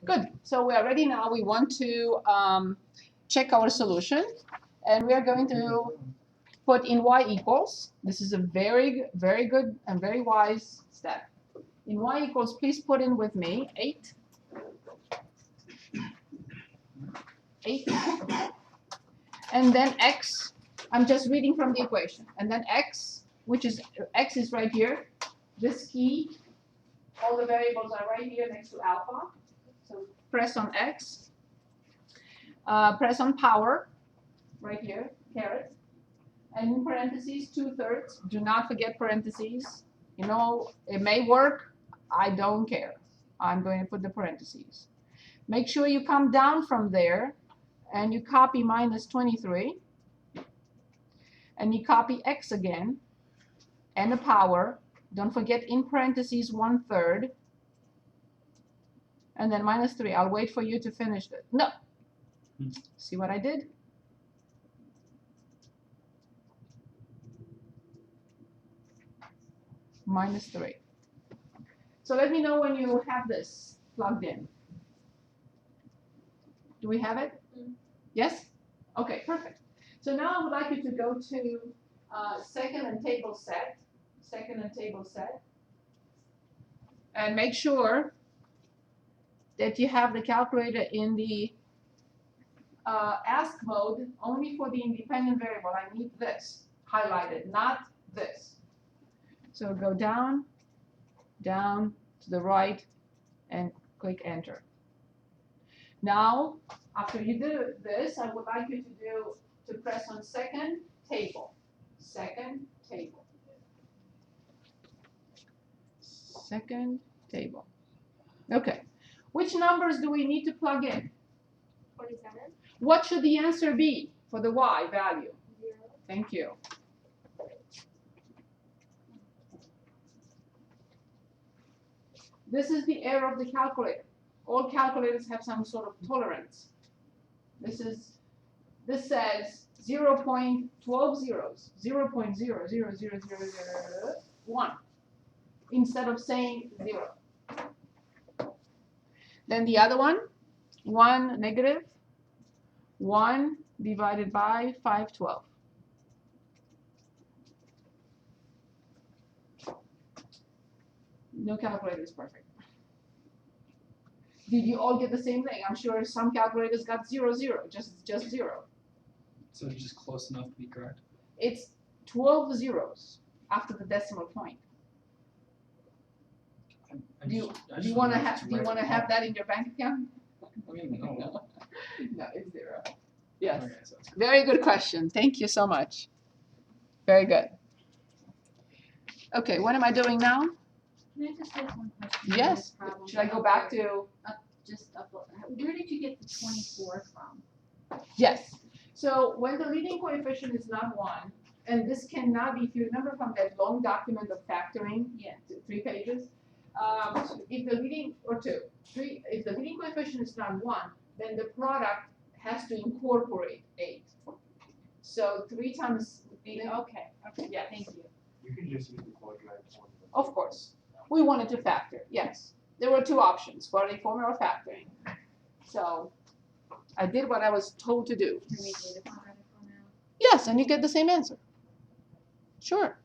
Good. So we are ready now. We want to check our solution. And we are going to put in y equals. This is a very, very good and very wise step. In y equals, please put in with me 8. 8. And then x, I'm just reading from the equation. And then x, which is, x is right here. This key, all the variables are right here next to alpha. So press on x. Press on power, right here, caret. And in parentheses, 2/3. Do not forget parentheses. You know, it may work. I don't care. I'm going to put the parentheses. Make sure you come down from there and you copy minus 23. And you copy x again and the power. Don't forget in parentheses 1/3. And then minus 3. I'll wait for you to finish it. No. See what I did? Minus 3. So let me know when you have this plugged in. Do we have it? Yes? Okay, perfect. So now I would like you to go to second and table set. Second and table set. And make sure that you have the calculator in the ask mode only for the independent variable. I need this highlighted, not this. So go down, down to the right, and click enter. Now, after you do this, I would like you to press on second table. Second table. Second table. Okay. Which numbers do we need to plug in? 47. What should the answer be for the y value? 0. Thank you. This is the error of the calculator. All calculators have some sort of tolerance. This says 0.12 zeros, 0.000001, instead of saying 0. Then the other one, 1 negative 1 divided by 512. No calculator is perfect. Did you all get the same thing? I'm sure some calculators got 0, 0, just 0. So it's just close enough to be correct? It's 12 zeros after the decimal point. Do you want to have that in your bank account? I mean, no. No, it's 0. Yes. Okay, so it's Very good question. Thank you so much. Very good. Okay, what am I doing now? Can I just ask one question? Yes. Should I go back to? Where did you get the 24 from? Yes. So when the leading coefficient is not 1, and this cannot be, if you remember from that long document of factoring, Yeah. 3 pages, if the leading, or 2, 3, if the leading coefficient is not 1, then the product has to incorporate 8. So 3 times leading, Okay. yeah. Thank you. You can just use the quadratic formula. Of course. We wanted to factor, yes. There were 2 options, quadratic formula or factoring. So I did what I was told to do. Can we do the quadratic formula? Yes, and you get the same answer. Sure.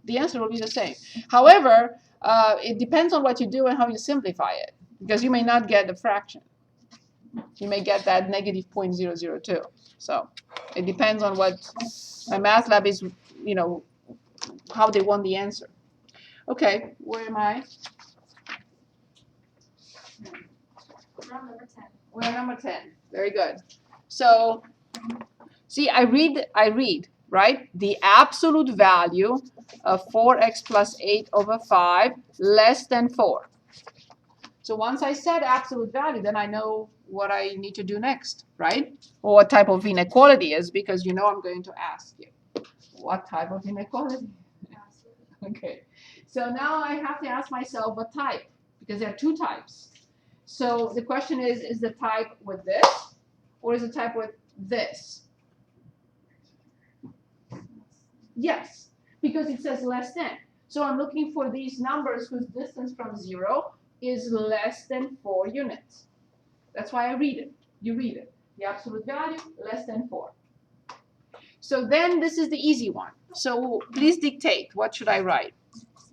The answer will be the same. However, it depends on what you do and how you simplify it, because you may not get a fraction. You may get that negative 0.002. So it depends on what my math lab is, you know, how they want the answer. Okay, where am I? We're on number 10. We're on number 10. Very good. So, see, I read, right? The absolute value of 4x plus 8 over 5 less than 4. So once I said absolute value, then I know what I need to do next, right? Or what type of inequality is, because you know I'm going to ask you. What type of inequality? Okay. So now I have to ask myself what type, because there are 2 types. So the question is the type with this, or is the type with this? Yes, because it says less than. So I'm looking for these numbers whose distance from 0 is less than 4 units. That's why I read it. You read it. The absolute value less than 4. So then this is the easy one. So please dictate. What should I write?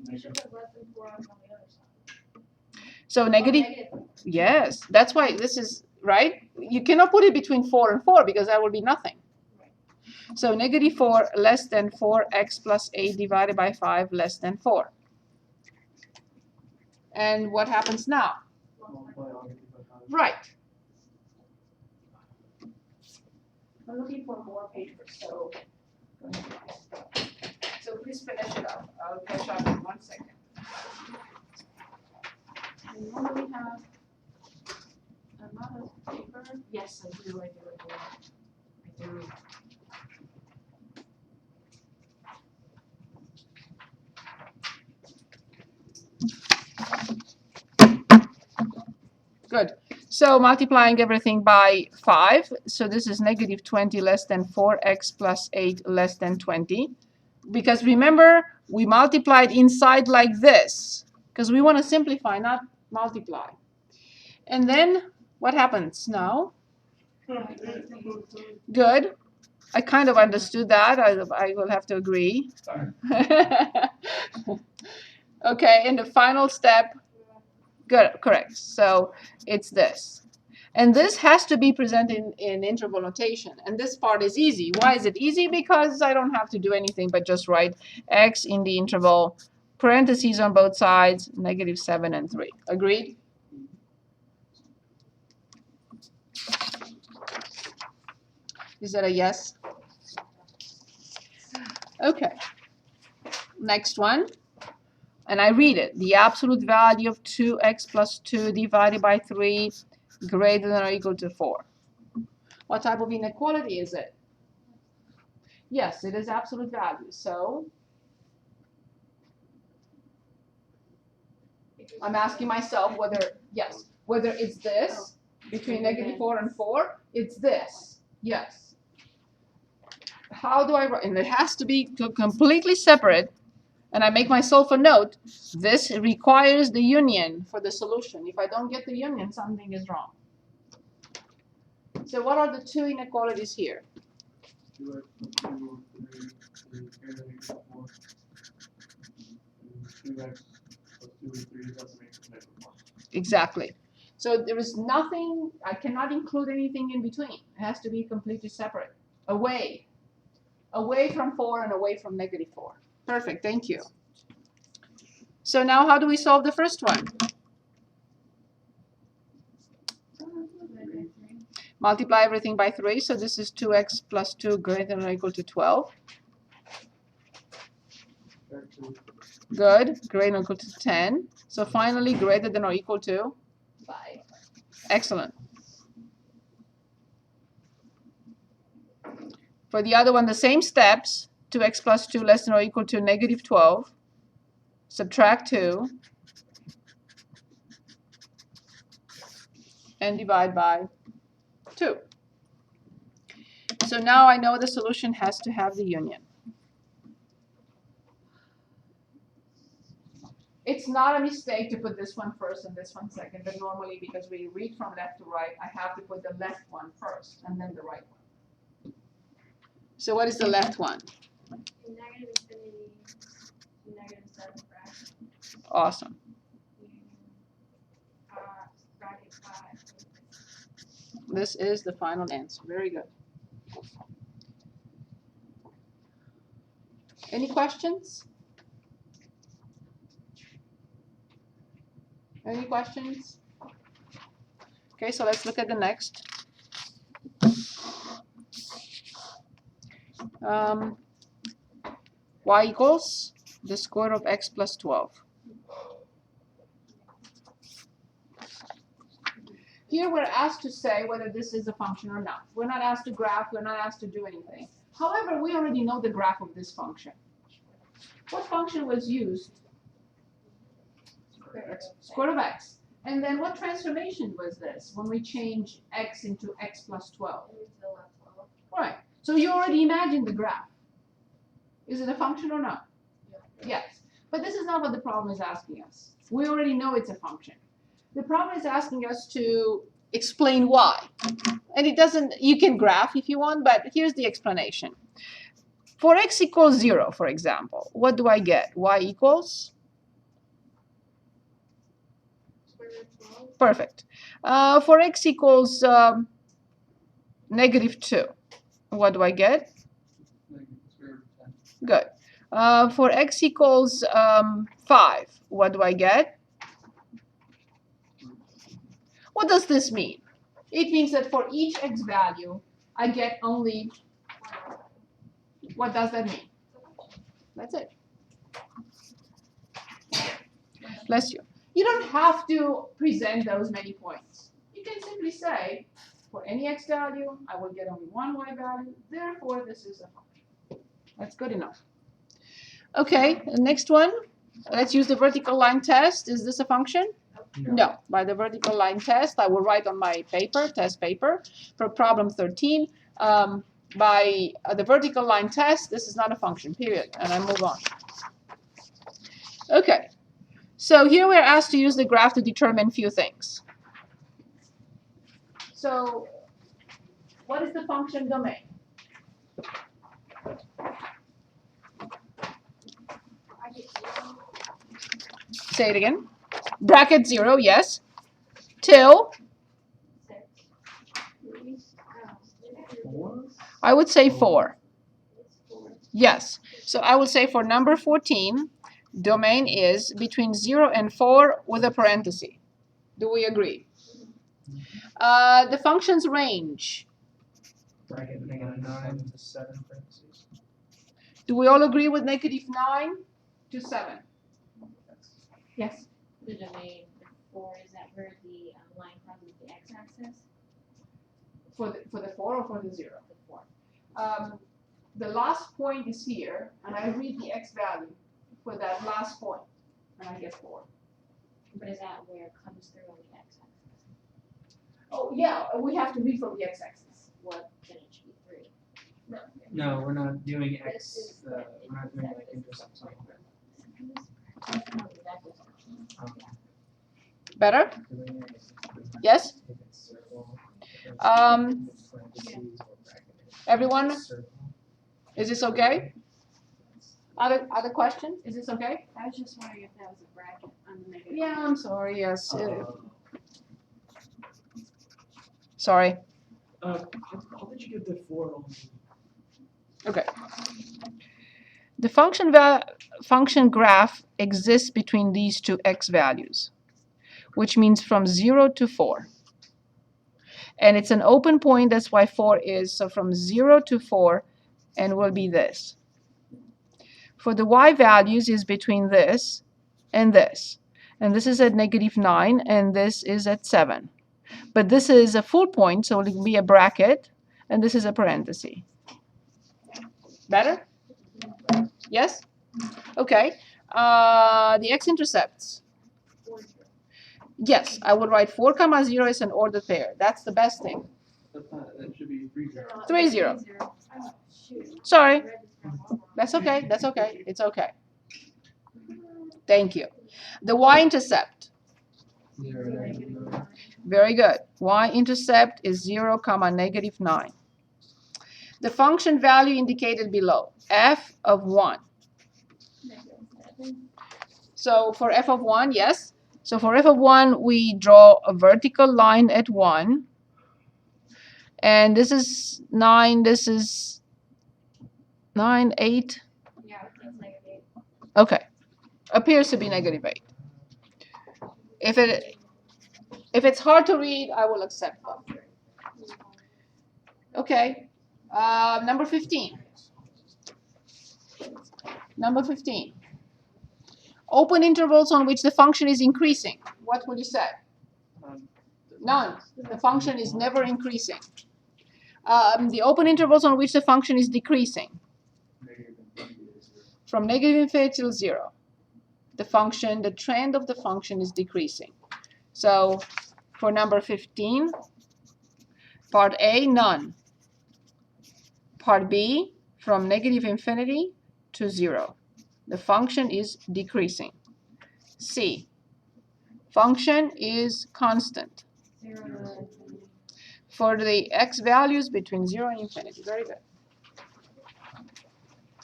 You should put less than 4 on the other side. So Oh, negative. Yes, that's why this is right. You cannot put it between 4 and 4 because that will be nothing. So negative 4 less than 4x plus 8 divided by 5 less than 4. And what happens now? Right. I'm looking for more papers, so please finish it up. I'll catch up in 1 second. I normally have a lot of paper. Yes, I do. I do. Good. So multiplying everything by 5. So this is negative 20 less than 4x plus 8 less than 20. Because remember, we multiplied inside like this. Because we want to simplify, not multiply. And then what happens now? Good. I kind of understood that. I will have to agree. Sorry. Okay, and the final step. Good, correct. So it's this. And this has to be presented in interval notation. And this part is easy. Why is it easy? Because I don't have to do anything but just write x in the interval, parentheses on both sides, negative 7 and 3. Agreed? Is that a yes? Okay. Next one. And I read it. The absolute value of 2x plus 2 divided by 3 greater than or equal to 4. What type of inequality is it? Yes, it is absolute value. So I'm asking myself whether, yes, whether it's this, between negative 4 and 4, it's this. Yes. How do I write? And it has to be completely separate. And I make myself a note. This requires the union for the solution. If I don't get the union, something is wrong. So what are the two inequalities here? 2x plus 2, 3 is greater than or equal to 4. 2x plus 2 and 3 doesn't make it negative 1. Exactly. So there is nothing, I cannot include anything in between. It has to be completely separate. Away from 4 and away from negative 4. Perfect, thank you. So now how do we solve the first one? Multiply everything by 3, so this is 2x plus 2 greater than or equal to 12. Good, greater than or equal to 10. So finally greater than or equal to 5. Excellent. For the other one, the same steps. 2x plus 2 less than or equal to negative 12. Subtract 2. And divide by 2. So now I know the solution has to have the union. It's not a mistake to put this one first and this one second, but normally because we read from left to right, I have to put the left one first and then the right one. So what is the left one? Negative infinity, negative 7 fraction. Awesome. Bracket 5. This is the final answer. Very good. Any questions? Any questions? Okay, so let's look at the next. Y equals the square root of x plus 12. Here we're asked to say whether this is a function or not. We're not asked to graph, we're not asked to do anything. However, we already know the graph of this function. What function was used? Square root of x. And then what transformation was this when we change x into x plus 12? Right. So you already imagined the graph. Is it a function or not? Yes. But this is not what the problem is asking us. We already know it's a function. The problem is asking us to explain why. And it doesn't, you can graph if you want, but here's the explanation. For x equals 0, for example, what do I get? Y equals? Perfect. For x equals -2, what do I get? Good. For x equals 5, what do I get? What does this mean? It means that for each x value, I get only, what does that mean? That's it. Bless you. You don't have to present those many points. You can simply say, for any x value, I will get only one y value, therefore this is a function. That's good enough. Okay, the next one. Let's use the vertical line test. Is this a function? No. By the vertical line test, I will write on my paper, test paper, for problem 13. By the vertical line test, this is not a function, period. And I move on. Okay. So here we're asked to use the graph to determine few things. So what is the function domain? Say it again. Bracket 0, yes. Till? I would say 4. Yes. So I would say for number 14, domain is between 0 and 4 with a parenthesis. Do we agree? The function's range. Bracket -9 to 7 parentheses. Do we all agree with -9 to 7? Yes. The domain 4, is that where the line crosses the x-axis? For the 4 or for the 0? The 4. The last point is here, and I read the x value for that last point, and I get 4. But is that where it comes through on the x-axis? Oh, yeah, we have to read from the x-axis. What, then it should be 3. No, we're not doing This X. is We're not doing like intercepts. Better? Yes? Everyone, is this okay? Other questions? Is this okay? I was just wondering if that was a bracket on the negative. Yeah, I'm sorry, yes. Sorry. How did you get the 4 on? Okay. The function graph exists between these two x values, which means from 0 to 4. And it's an open point, that's why 4 is. So from 0 to 4, and will be this. For the y values is between this and this. And this is at -9, and this is at 7. But this is a full point, so it will be a bracket, and this is a parenthesis. Better? Yes? Okay. The X-Intercepts. Yes, I would write 4, 0 is an ordered pair. That's the best thing. That should be 3, 0. 3, 0. Sorry. That's okay. That's okay. It's okay. Thank you. The Y-intercept. Very good. Y-intercept is 0, -9. The function value indicated below, f of 1. So for f of 1, yes. So for f of 1, we draw a vertical line at 1. And this is 9, this is 9, 8. Yeah, it's -8. Okay. Appears to be -8. If it's hard to read, I will accept that. Okay. Number 15. Number 15. Open intervals on which the function is increasing. What will you say? None. The function is never increasing. The open intervals on which the function is decreasing. From -infinity till 0. The trend of the function is decreasing. So for number 15, part A, none. Part B, from -infinity to 0. The function is decreasing. C, function is constant. 0 to infinity. For the x values between 0 and infinity. Very good.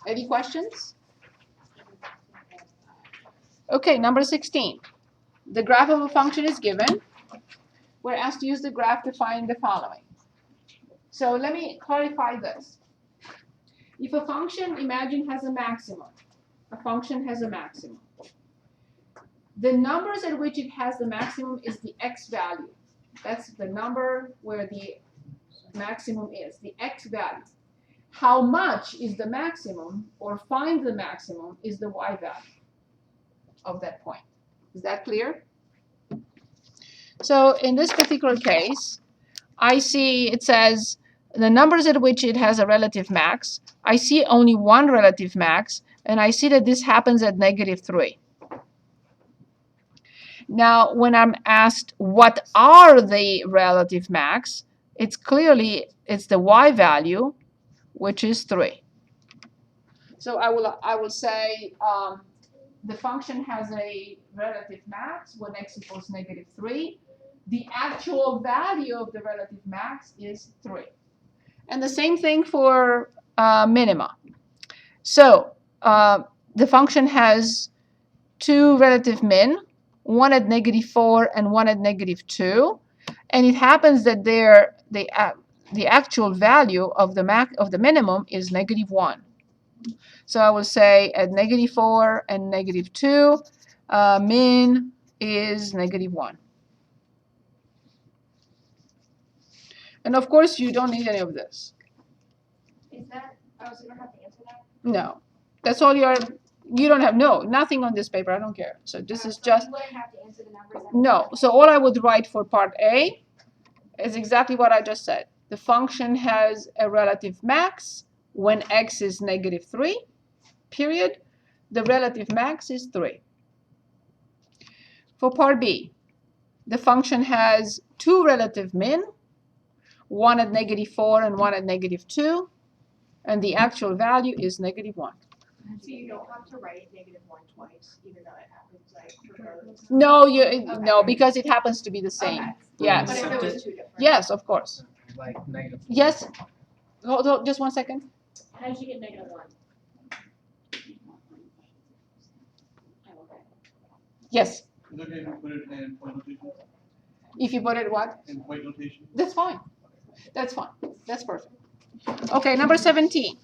Any questions? Okay, number 16. The graph of a function is given. We're asked to use the graph to find the following. So let me clarify this. If a function, imagine, has a maximum, a function has a maximum. The numbers at which it has the maximum is the x value. That's the number where the maximum is, the x value. How much is the maximum, or find the maximum, is the y value of that point. Is that clear? So in this particular case, I see it says the numbers at which it has a relative max. I see only one relative max, and I see that this happens at -3. Now, when I'm asked what are the relative max, it's clearly the y value, which is 3. So I will say the function has a relative max when x equals -3. The actual value of the relative max is 3. And the same thing for minima. So the function has two relative min, one at -4 and one at -2, and it happens that the actual value of the minimum is -1. So I will say at -4 and -2, min is -1. And of course, you don't need any of this. Is that, oh, so you don't have to answer that? No, that's all you don't have, nothing on this paper, I don't care. So this is So just, you wouldn't have to answer the numbers? no. So all I would write for part A is exactly what I just said. The function has a relative max when x is -3, period. The relative max is 3. For part B, the function has two relative min, one at -4 and one at -2, and the actual value is -1. So you don't have to write -1 twice, even though it happens like for both. No, no, because it happens to be the same. Okay. Yes. But if it was two different. Yes, of course. Like -4. Yes. Hold, just one second. How did you get -1? Oh, okay. Yes. Is it okay if we put it in point notation? If you put it what? In point notation? That's fine. That's fine. That's perfect. Okay, number 17.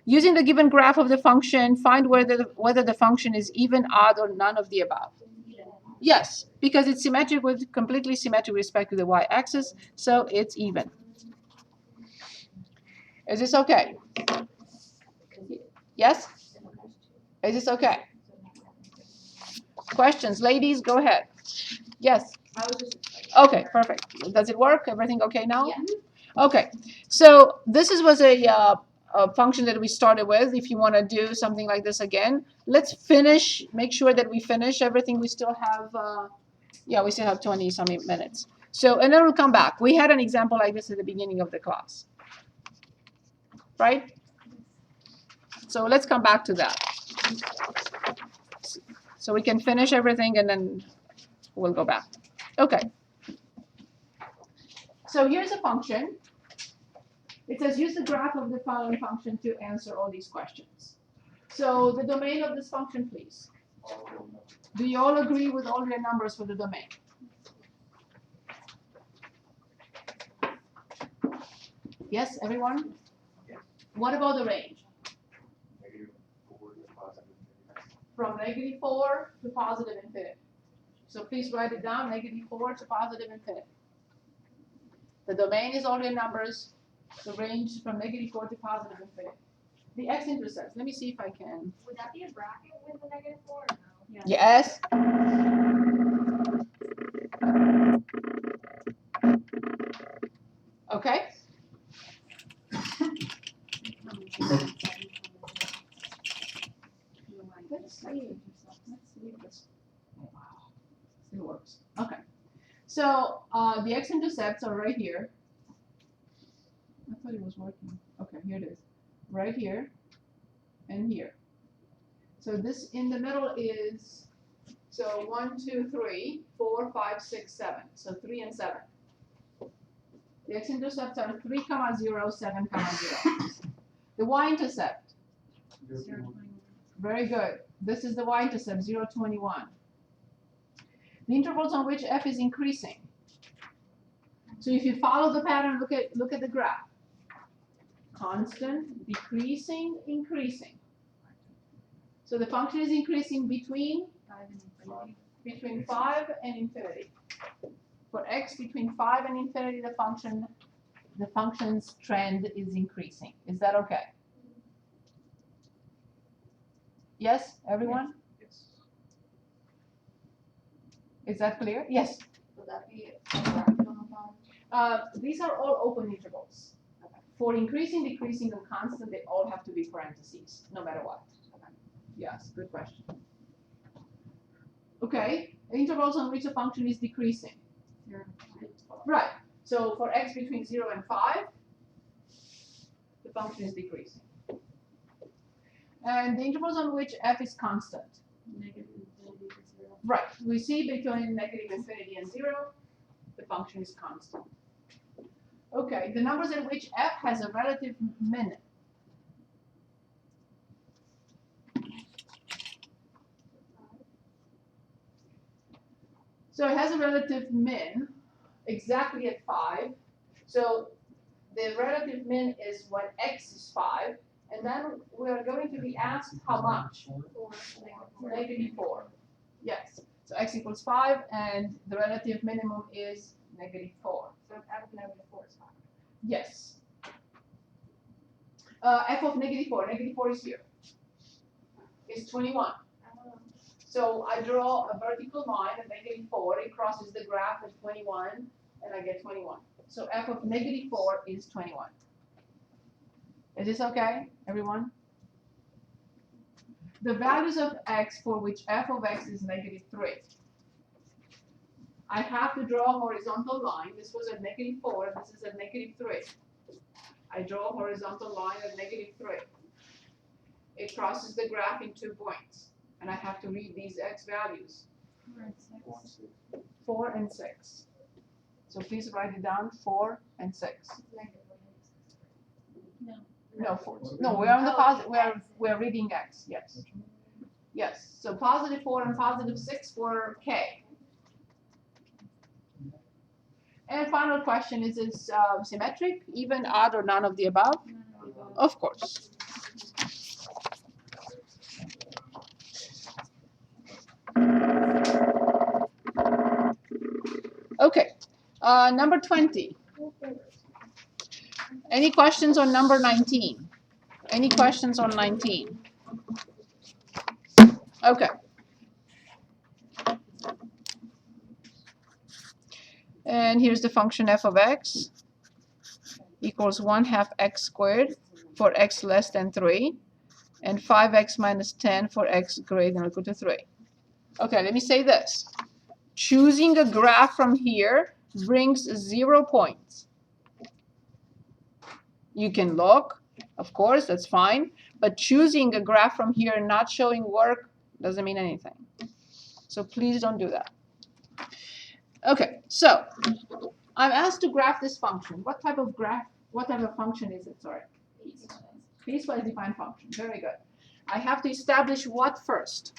Using the given graph of the function, find whether the function is even, odd, or none of the above. Yes, because it's symmetric with completely symmetric with respect to the y-axis, so it's even. Is this okay? Yes? Is this okay? Questions, ladies, go ahead. Yes. I was just. Okay, perfect. Does it work? Everything okay now? Yeah. Okay, so this was a function that we started with. If you want to do something like this again, let's finish, make sure that we finish everything. We still have, we still have 20-some minutes. So, and then we'll come back. We had an example like this at the beginning of the class, right? So let's come back to that. So we can finish everything and then we'll go back. Okay. So here's a function. It says use the graph of the following function to answer all these questions. So the domain of this function, please. Do you all agree with all the numbers for the domain? Yes, everyone? What about the range? From -4 to positive infinity. So please write it down, -4 to positive infinity. The domain is all the numbers, the range from -4 to positive infinity. The X-intercepts, let me see if I can. Would that be a bracket with the -4 or no? Yes. Okay. Let's see if this, wow, still works. Okay. So the X-intercepts are right here. I thought it was working. Okay, here it is. Right here and here. So this in the middle is, so 1, 2, 3, 4, 5, 6, 7. So 3 and 7. The x-intercepts are 3, 0, 7, 0. The y-intercept, 0, very good. This is the y-intercept, 0, 21. The intervals on which f is increasing. So if you follow the pattern, look at the graph. Constant, decreasing, increasing. So the function is increasing between 5 and infinity. For x between 5 and infinity, the function's trend is increasing. Is that okay? Yes, everyone? Yes. Is that clear? Yes. Would that be graphical on the phone? These are all open intervals. For increasing, decreasing, and constant, they all have to be parentheses, no matter what. Yes, good question. Okay, intervals on which a function is decreasing. Right. So for x between 0 and 5, the function is decreasing. And the intervals on which f is constant. Negative infinity to 0. Right. We see between negative infinity and 0, the function is constant. Okay, the numbers at which f has a relative min. So it has a relative min exactly at 5. So the relative min is when x is 5, and then we are going to be asked how much? Negative 4. Yes. So x equals 5, and the relative minimum is negative 4. So if f of negative 4 is 5. Yes. F of negative 4 is here. Is 21. So I draw a vertical line at negative 4, it crosses the graph at 21, and I get 21. So f of negative 4 is 21. Is this okay, everyone? The values of x for which f of x is negative 3. I have to draw a horizontal line. This was at negative 4, and this is at negative 3. I draw a horizontal line at negative 3. It crosses the graph in 2 points. And I have to read these x values. 4 and 6. So please write it down, 4 and 6. No. No, 4. No, we're on the positive. We're reading x. Yes. Yes. So positive 4 and positive 6 for k. And final question: is this symmetric, even, odd, or none of the above? Of course. Okay, number 20. Any questions on number 19? Any questions on 19? Okay. And here's the function f of x equals 1/2 x squared for x less than 3, and 5x minus 10 for x greater than or equal to 3. Okay, let me say this. Choosing a graph from here brings 0 points. You can look, of course, that's fine, but choosing a graph from here and not showing work doesn't mean anything. So please don't do that. Okay, so I'm asked to graph this function. What type of function is it? Sorry. Piecewise defined function. Very good. I have to establish what first?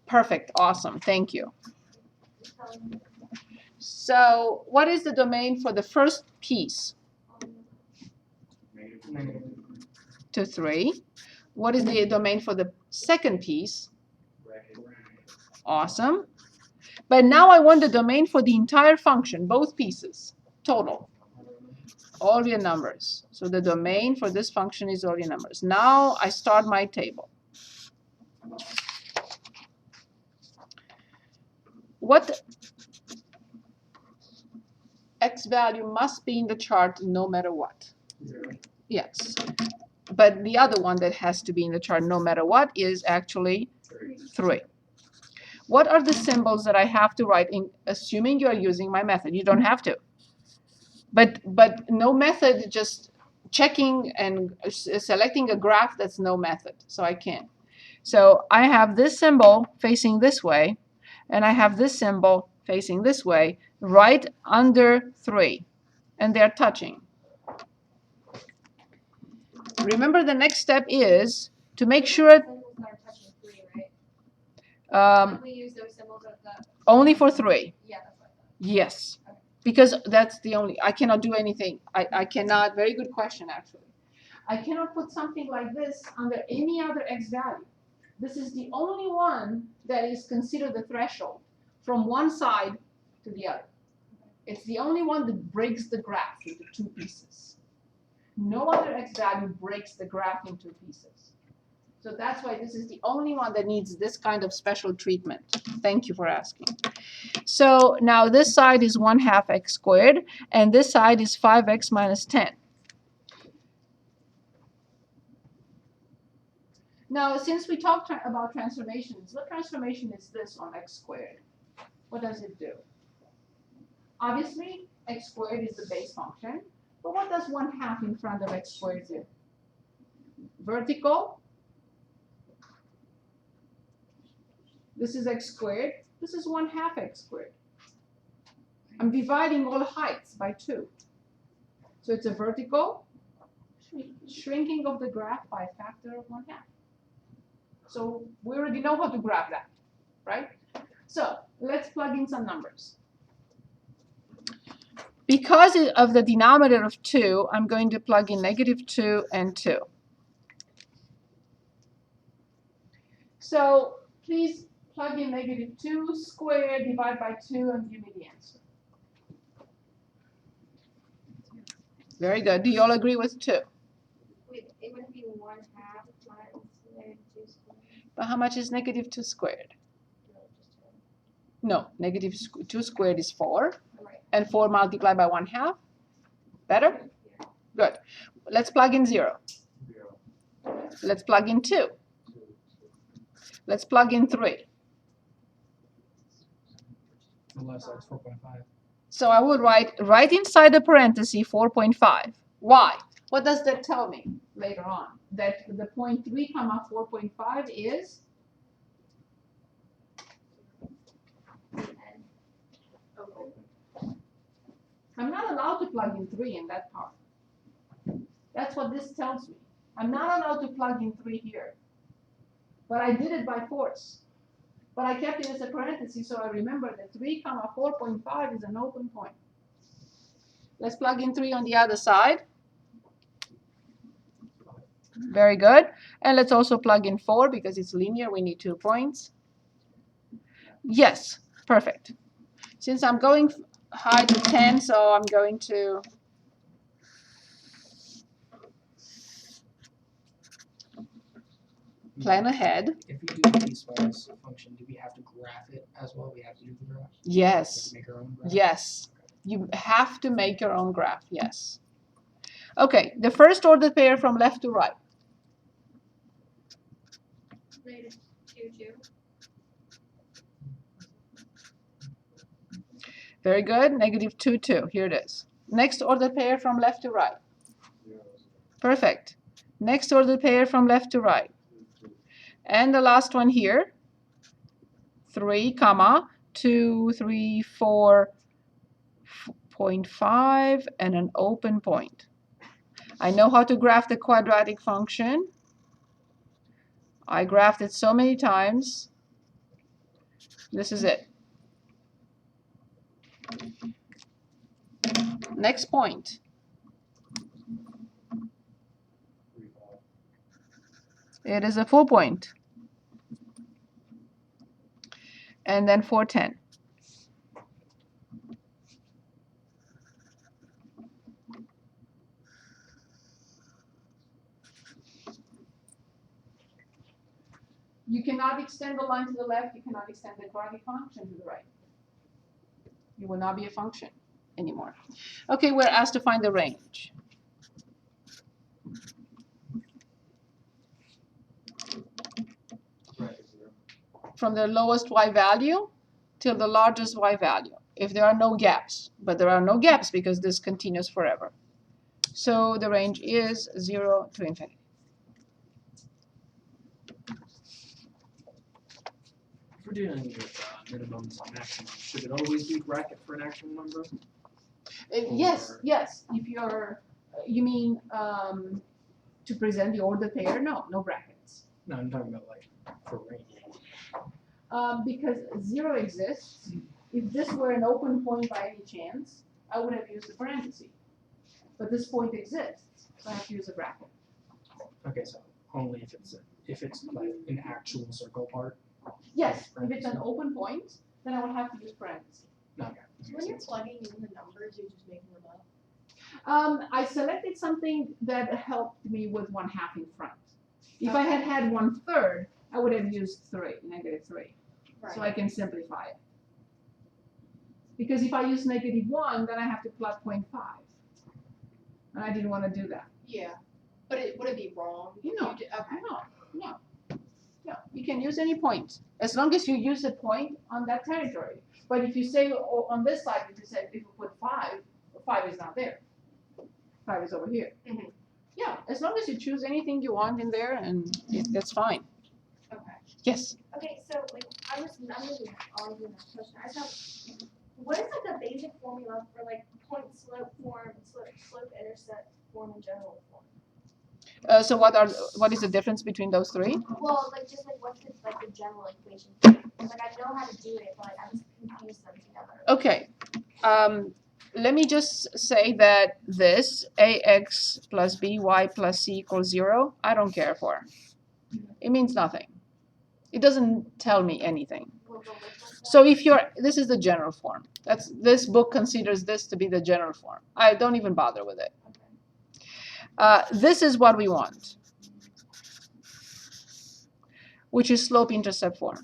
Perfect. Awesome. Thank you. So what is the domain for the first piece? Negative. To 3. What is the domain for the second piece? Awesome. But now I want the domain for the entire function, both pieces, total. All real numbers. So the domain for this function is all real numbers. Now I start my table. What x value must be in the chart no matter what? 0. Yes. But the other one that has to be in the chart no matter what is actually 3. What are the symbols that I have to write in, assuming you're using my method? You don't have to. But no method, just checking and selecting a graph, that's no method. So I can't. So I have this symbol facing this way, and I have this symbol facing this way, right under 3. and they're touching. Remember, the next step is to make sure Symbols are touching 3, right? Can we use those symbols at the? only for 3. Yeah, that's what I thought. Yes, because that's the only, I cannot do anything. I cannot, very good question actually. I cannot put something like this under any other x value. This is the only one that is considered the threshold from one side to the other. It's the only one that breaks the graph into 2 pieces. No other x value breaks the graph into pieces. So that's why this is the only one that needs this kind of special treatment. Thank you for asking. So now this side is 1/2 x squared, and this side is 5x minus 10. Now, since we talked about transformations, what transformation is this on x squared? What does it do? Obviously, x squared is the base function, but what does 1/2 in front of x squared do? Vertical. This is x squared. This is 1/2 x squared. I'm dividing all heights by 2. So it's a vertical shrinking of the graph by a factor of 1/2. So we already know how to graph that, right? So let's plug in some numbers. Because of the denominator of 2, I'm going to plug in -2 and 2. So please plug in -2 squared, divide by 2, and give me the answer. Very good. Do you all agree with 2? Wait, it wouldn't be 1/2 minus -2 squared? But how much is -2 squared? No, just 2. No, -2 squared is 4. Right. And 4 multiplied by 1/2? Better? Yeah. Good. Let's plug in 0. 0. Let's plug in 2. 2. Let's plug in 3. The left side's 4.5. So I would write right inside the parenthesis 4.5. Why? What does that tell me later on? That the point 3 comma 4.5 is? I'm not allowed to plug in 3 in that part. That's what this tells me. I'm not allowed to plug in 3 here. But I did it by force. But I kept it as a parenthesis, so I remember that 3 comma 4.5 is an open point. Let's plug in 3 on the other side. Very good. And let's also plug in 4 because it's linear. We need 2 points. Yes, perfect. Since I'm going high to 10, so I'm going to plan ahead. If we do the piecewise function, do we have to graph it as well? We have to do the graph? We have Yes. to make our own graph? Yes. You have to make your own graph. Yes. Okay. The first ordered pair from left to right. -2. Very good. -2, 2. Here it is. Next ordered pair from left to right. 0. Perfect. Next ordered pair from left to right. 2. And the last one here. 3 comma 2, 3, 4.5 and an open point. I know how to graph the quadratic function. I graphed it so many times. This is it. Next point. 3, 5. It is a full point. And then 410. You cannot extend the line to the left. You cannot extend the quadratic function to the right. It will not be a function anymore. Okay, we're asked to find the range. Right, 0. From the lowest y value till the largest y value, if there are no gaps. But there are no gaps because this continues forever. So the range is 0 to infinity. If we're dealing with minimums and maximums, should it always be bracket for an actual number? Yes, yes. If you're, you mean to present the ordered pair? No, no brackets. No, I'm talking about like for range. Because 0 exists. If this were an open point by any chance, I would have used a parenthesis. But this point exists, so I have to use a bracket. Okay, so only if it's like an actual circle part. Yes, if it's an open point, then I would have to use parentheses. Okay. So when you're plugging in the numbers, you're just making them up. I selected something that helped me with 1/2 in front. If I had had 1/3, I would have used 3, -3. Right. So I can simplify it. Because if I use -1, then I have to plug 0.5. And I didn't want to do that. Yeah, but would it be wrong? if No. you did- Okay. No. You can use any point, as long as you use a point on that territory. But if you say on this side, if you say if you put 5, 5 is not there. 5 is over here. Mhm. Yeah, as long as you choose anything you want in there, and that's fine. Okay. Yes. Okay, so like I'm really arguing that question. I thought, what is like the basic formula for like point slope form, slope intercept form, and general form? So what is the difference between those three? Well, like just like what's the general equation? Like I know how to do it, but like I just confuse them together. Okay. Let me just say that this ax plus by plus c equals 0, I don't care for. It means nothing. It doesn't tell me anything. So if this is the general form. This book considers this to be the general form. I don't even bother with it. This is what we want, which is slope-intercept form.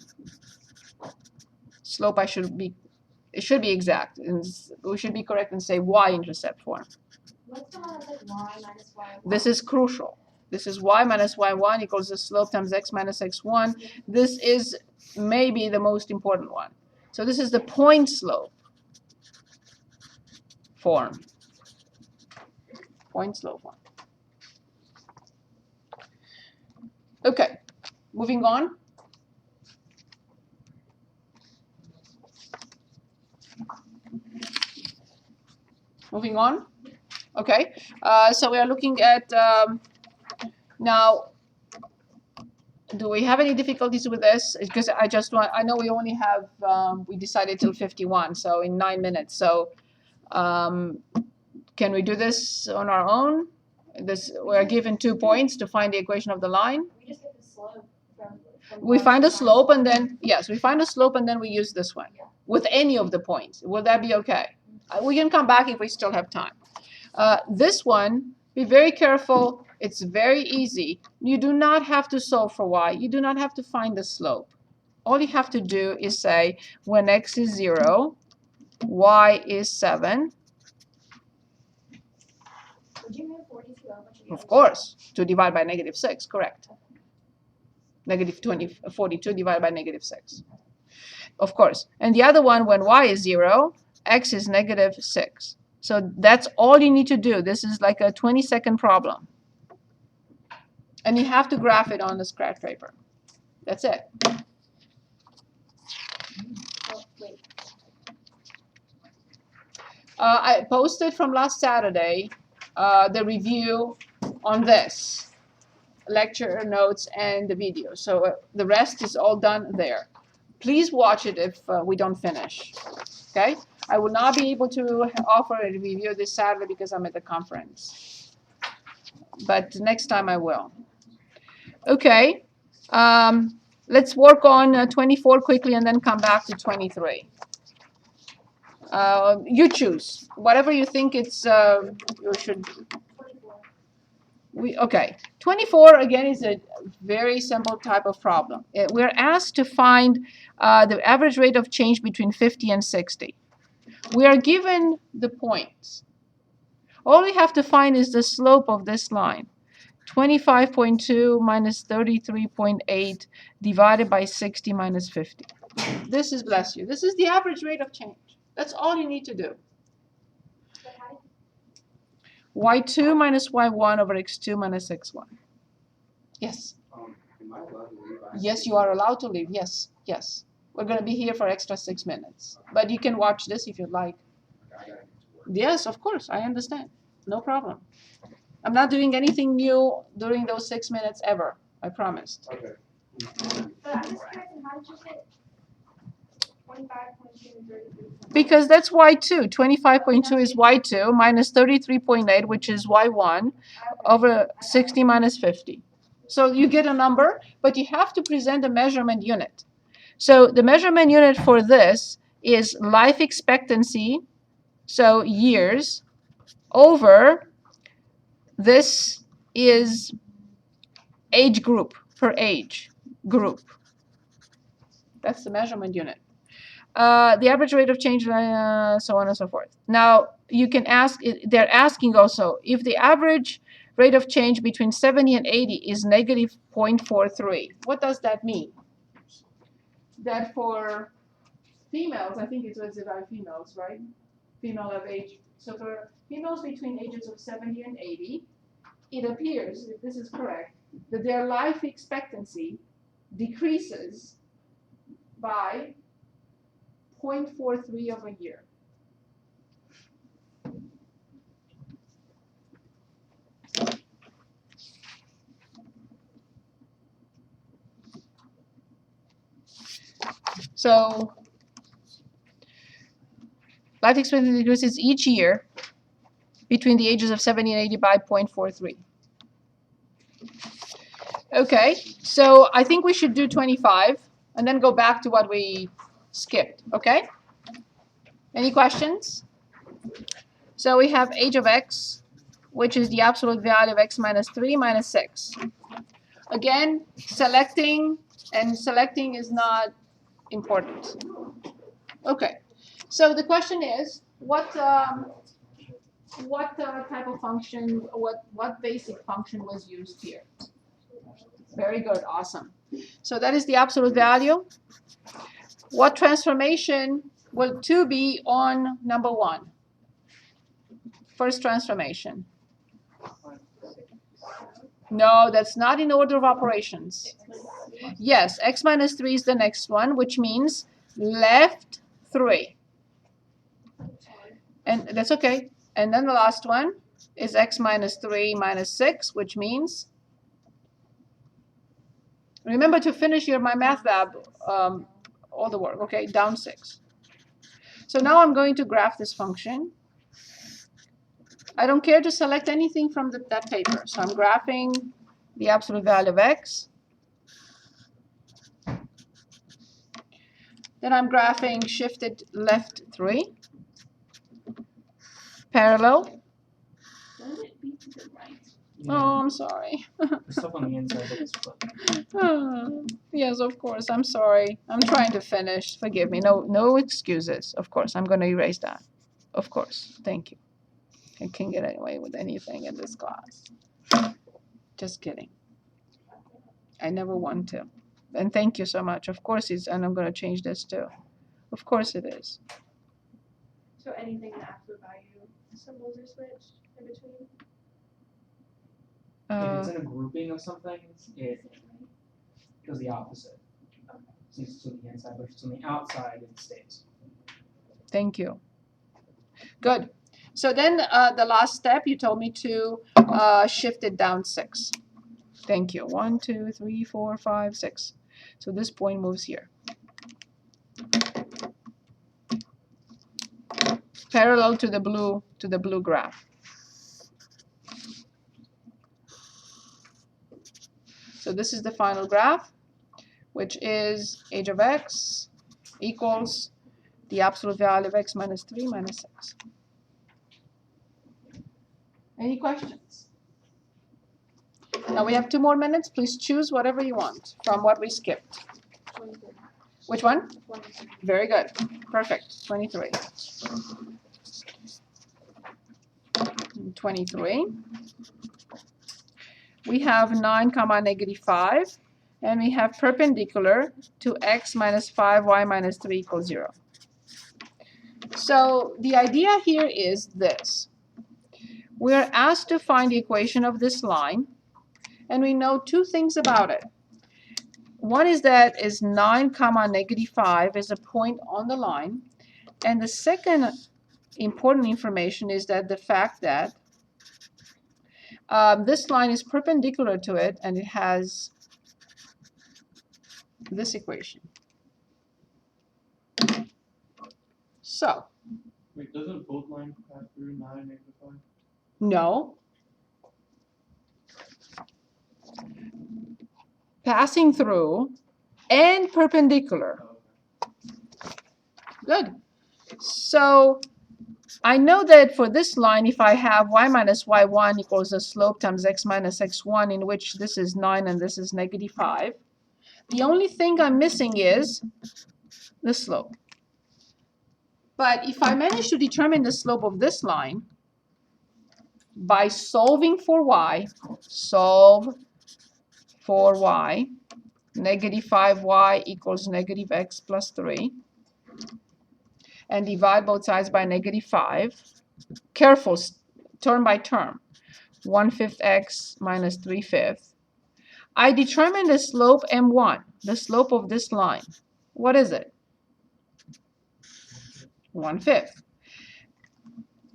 Slope it should be exact, and we should be correct and say y-intercept form. What's the one that's like y minus y? This is crucial. This is y minus y1 equals the slope times x minus x1. This is maybe the most important one. So this is the point slope form. Point slope form. Okay, moving on. Moving on. Okay, so we are looking at now. Do we have any difficulties with this? Because I know we only have we decided till 51, so in 9 minutes. So can we do this on our own? We're given 2 points to find the equation of the line. We just get the slope from We find a slope and then we find a slope and then we use this one with any of the points. Will that be okay? We can come back if we still have time. This one, be very careful. It's very easy. You do not have to solve for y. You do not have to find the slope. All you have to do is say when x is 0, y is 7. Would you move 42 over to the Of other course, to divide by -6, correct. -42 divided by -6. Of course. And the other one, when y is 0, x is -6. So that's all you need to do. This is like a 20-second problem. And you have to graph it on the scratch paper. That's it. Oh, wait. I posted from last Saturday the review on this, lecture notes and the video. So the rest is all done there. Please watch it if we don't finish. Okay? I will not be able to offer a review this Saturday because I'm at the conference. But next time I will. Okay. Let's work on 24 quickly and then come back to 23. You choose. Whatever you think it's you should. 24. Okay. 24 again is a very simple type of problem. We're asked to find the average rate of change between 50 and 60. We are given the points. All we have to find is the slope of this line. 25.2 minus 33.8 divided by 60 minus 50. This is, bless you, this is the average rate of change. That's all you need to do. So how do y2 minus y1 over x2 minus x1. Yes? Am I allowed to leave? Yes, you are allowed to leave. Yes, yes. We're going to be here for extra 6 minutes. But you can watch this if you'd like. I gotta get to work. Yes, of course, I understand. No problem. I'm not doing anything new during those 6 minutes ever. I promised. Okay. But I'm just curious, how did you get 25.2 and 33? Because that's y2. 25.2 is y2 minus 33.8, which is y1, over 60 minus 50. So you get a number, but you have to present a measurement unit. So the measurement unit for this is life expectancy, so years, over this is age group, per age group. That's the measurement unit. The average rate of change, so on and so forth. Now, you can ask, they're asking also, if the average rate of change between 70 and 80 is negative 0.43, what does that mean? That for females, I think it was about females, right? Female of age, so for females between ages of 70 and 80, it appears, if this is correct, that their life expectancy decreases by 0.43 of a year. So life expectancy decreases each year between the ages of 70 and 80 by 0.43. Okay, so I think we should do 25 and then go back to what we skipped, okay? Any questions? So we have age of x, which is the absolute value of x minus 3 minus 6. Again, selecting, and selecting is not important. Okay, so the question is, what type of function, what basic function was used here? Very good, awesome. So that is the absolute value. What transformation will 2 be on number 1? First transformation. No, that's not in order of operations. Yes, x minus 3 is the next one, which means left 3. And that's okay. And then the last one is x minus 3 minus 6, which means, remember to finish your My Math Lab, all the work, okay, down 6. So now I'm going to graph this function. I don't care to select anything from that paper. So I'm graphing the absolute value of x. Then I'm graphing shifted left 3. Parallel. Oh, I'm sorry. The stuff on the inside that is flipped. Yes, of course. I'm sorry. I'm trying to finish. Forgive me. No excuses. Of course, I'm going to erase that. Of course. Thank you. I can't get away with anything in this class. Just kidding. I never want to. And thank you so much. Of course it's, and I'm going to change this too. Of course it is. So anything in the absolute value symbols are switched in between? If it's in a grouping of something, it does the opposite. Since it's on the inside, but if it's on the outside, it stays. Thank you. Good. So then the last step, you told me to shift it down 6. Thank you. 1, 2, 3, 4, 5, 6. So this point moves here. Parallel to the blue graph. So this is the final graph, which is age of x equals the absolute value of x minus 3 minus 6. Any questions? Now we have 2 more minutes. Please choose whatever you want from what we skipped. 23. Which one? 23. Very good. Perfect. 23. 23. We have 9 comma negative 5. And we have perpendicular to x minus 5, y minus 3 equals 0. So the idea here is this. We are asked to find the equation of this line, and we know 2 things about it. One is that is 9 comma negative 5 is a point on the line, and the second important information is that the fact that this line is perpendicular to it, and it has this equation. So, Wait, doesn't both lines pass through 9, -5? no. Passing through and perpendicular. Oh, Good. So I know that for this line, if I have y minus y1 equals the slope times x minus x1, in which this is 9 and this is -5, the only thing I'm missing is the slope. But if I manage to determine the slope of this line by solving for y, solve for y, -5y equals -x plus 3, and divide both sides by -5. Careful, term by term. 1/5 x minus 3/5. I determine the slope m1, the slope of this line. What is it? 1/5.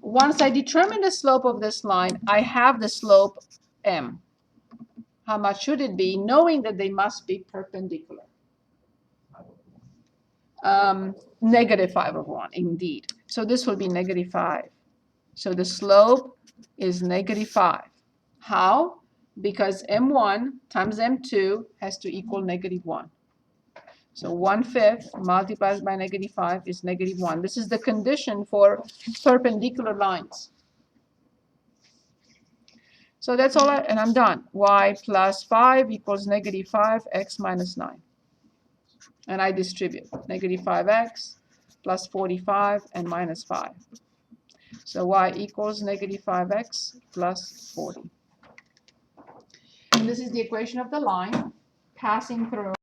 Once I determine the slope of this line, I have the slope m. How much should it be, knowing that they must be perpendicular? -5/1, indeed. So this will be -5. So the slope is -5. How? Because m1 times m2 has to equal -1. So 1/5 multiplied by -5 is -1. This is the condition for perpendicular lines. So that's all, and I'm done. Y plus 5 equals -5, x minus 9. And I distribute -5x plus 45 and minus 5. So y equals -5x plus 40. And this is the equation of the line passing through